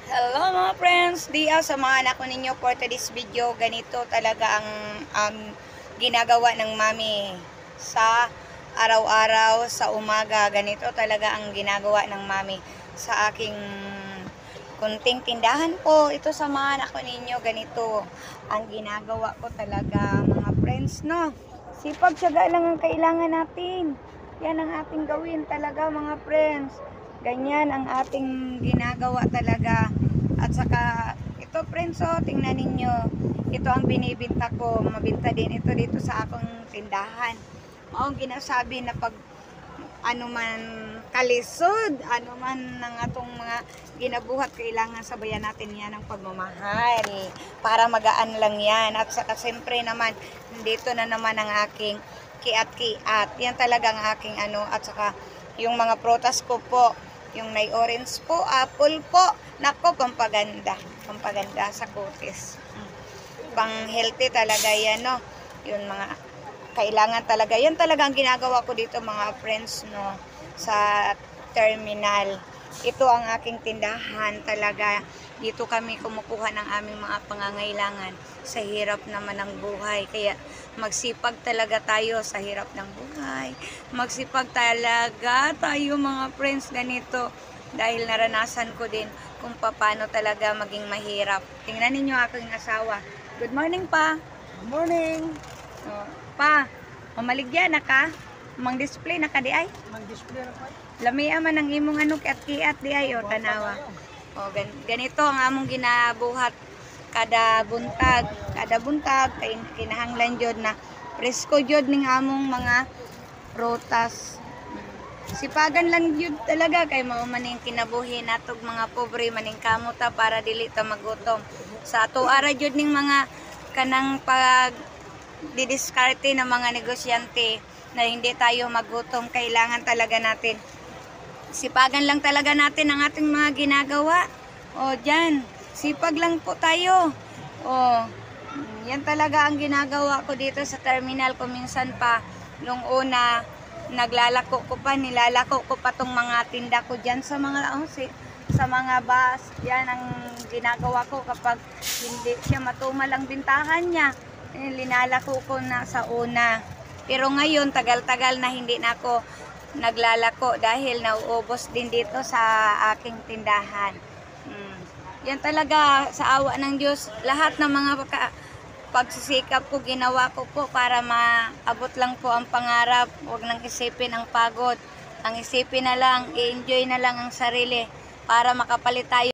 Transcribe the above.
Hello mga friends, samahan ako ninyo for today's video. Ganito talaga ang ginagawa ng mami sa araw-araw sa umaga. Ganito talaga ang ginagawa ng mami sa aking kunting tindahan po. Ito samahan ako ninyo. Ganito ang ginagawa ko talaga mga friends, no? Sipag, tiyaga lang ang kailangan natin. Yan ang ating gawin talaga mga friends. Ganyan ang ating ginagawa talaga. At saka, ito friends, oh, tingnan ninyo. Ito ang binibinta ko. Mabinta din ito dito sa akong tindahan. Ang ginasabi na pag ano man kalisod, ano man ng atong mga ginabuhat, kailangan sabayan natin yan ng pagmamahal para magaan lang yan. At saka siyempre naman, dito na naman ang aking kiat-kiat. Yan talaga ang aking ano. At saka yung mga prutas ko po, yung may orange po, apple po, nako, pampaganda sa kutis. Pang healthy talaga yan, no? Yun mga kailangan talaga. Yan talaga ang ginagawa ko dito mga friends, no? Sa terminal. Ito ang aking tindahan talaga. Dito kami kumukuha ng aming mga pangangailangan sa hirap naman ng buhay. Kaya magsipag talaga tayo sa hirap ng buhay. Magsipag talaga tayo mga friends ganito. Dahil naranasan ko din kung paano talaga maging mahirap. Tingnan ninyo aking asawa. Good morning pa. Good morning. Pa, mamaligya na ka? Mang display na ka di ay? Mag-display na pa. Lamia man ang imong ano kiat-kiat di ay o tanawa. O ganito ang among ginabuhat kada buntag. Kada buntag kay kinahanglan jud na presko jud ning among mga prutas. Sipagan lang jud talaga kay mao man ning kinabuhi natog mga pobre maning kamuta para dili ta magutom. Sa ato ara jud ning mga kanang pag didiskarte ng mga negosyante na hindi tayo magutom, kailangan talaga natin sipagan lang talaga natin ang ating mga ginagawa. O dyan, sipag lang po tayo. O yan talaga ang ginagawa ko dito sa terminal. Kuminsan pa nung una naglalako ko pa, nilalako ko pa tong mga tinda ko dyan sa mga sa mga bus. Yan ang ginagawa ko kapag hindi siya matumal ang bintahan niya. Linalako ko na sa una. Pero ngayon, tagal-tagal na hindi na ako naglalako dahil nauubos din dito sa aking tindahan. Yan talaga sa awa ng Diyos. Lahat ng mga pagsisikap ko, ginawa ko po para maabot lang po ang pangarap. Huwag nang isipin ang pagod. Ang isipin na lang, i-enjoy na lang ang sarili para makapalit tayo.